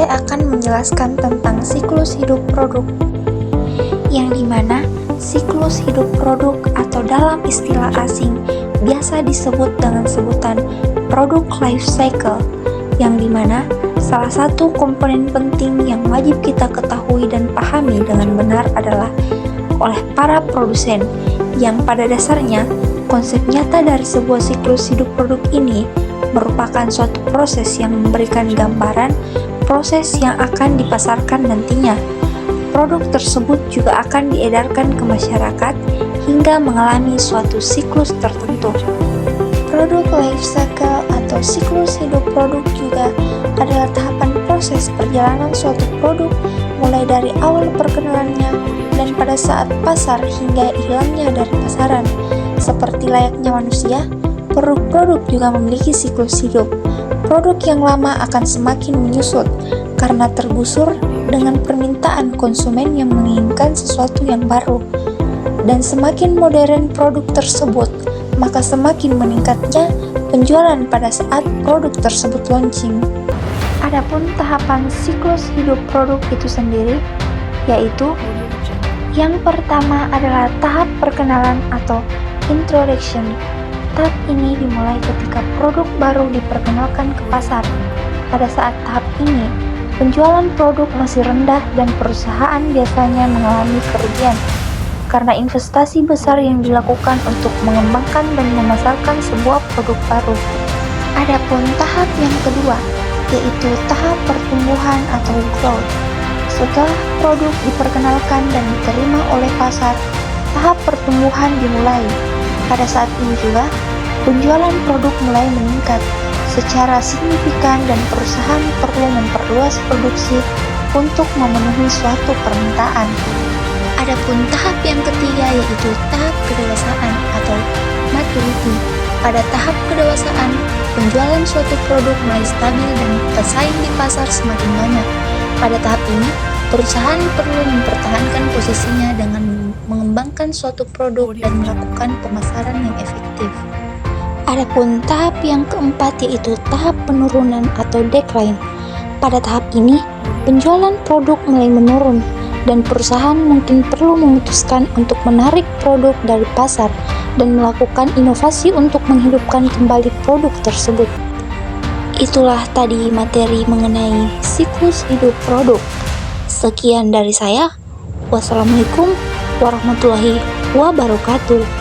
saya akan menjelaskan tentang siklus hidup produk, yang dimana siklus hidup produk atau dalam istilah asing biasa disebut dengan sebutan product life cycle, yang dimana salah satu komponen penting yang wajib kita ketahui dan pahami dengan benar adalah oleh para produsen, yang pada dasarnya konsep nyata dari sebuah siklus hidup produk ini merupakan suatu proses yang memberikan gambaran proses yang akan dipasarkan nantinya. Produk tersebut juga akan diedarkan ke masyarakat hingga mengalami suatu siklus tertentu. Product life cycle atau siklus hidup produk juga adalah tahapan proses perjalanan suatu produk mulai dari awal perkenalannya dan pada saat pasar hingga hilangnya dari pasaran. Seperti layaknya manusia, produk-produk juga memiliki siklus hidup. Produk yang lama akan semakin menyusut karena tergusur dengan permintaan konsumen yang menginginkan sesuatu yang baru. Dan semakin modern produk tersebut, maka semakin meningkatnya penjualan pada saat produk tersebut launching. Adapun tahapan siklus hidup produk itu sendiri, yaitu yang pertama adalah tahap perkenalan atau introduction. Tahap ini dimulai ketika produk baru diperkenalkan ke pasar. Pada saat tahap ini, penjualan produk masih rendah dan perusahaan biasanya mengalami kerugian karena investasi besar yang dilakukan untuk mengembangkan dan memasarkan sebuah produk baru. Adapun tahap yang kedua, yaitu tahap pertumbuhan atau growth. Setelah produk diperkenalkan dan diterima oleh pasar, tahap pertumbuhan dimulai. Pada saat ini juga, penjualan produk mulai meningkat secara signifikan dan perusahaan perlu memperluas produksi untuk memenuhi suatu permintaan. Adapun tahap yang ketiga yaitu tahap kedewasaan atau maturity. Pada tahap kedewasaan, penjualan suatu produk mulai stabil dan pesaing di pasar semakin banyak. Pada tahap ini, perusahaan perlu mempertahankan posisinya dengan mengembangkan suatu produk dan melakukan pemasaran yang efektif. Adapun tahap yang keempat yaitu tahap penurunan atau decline. Pada tahap ini, penjualan produk mulai menurun dan perusahaan mungkin perlu memutuskan untuk menarik produk dari pasar dan melakukan inovasi untuk menghidupkan kembali produk tersebut. Itulah tadi materi mengenai siklus hidup produk. Sekian dari saya. Wassalamualaikum warahmatullahi wabarakatuh.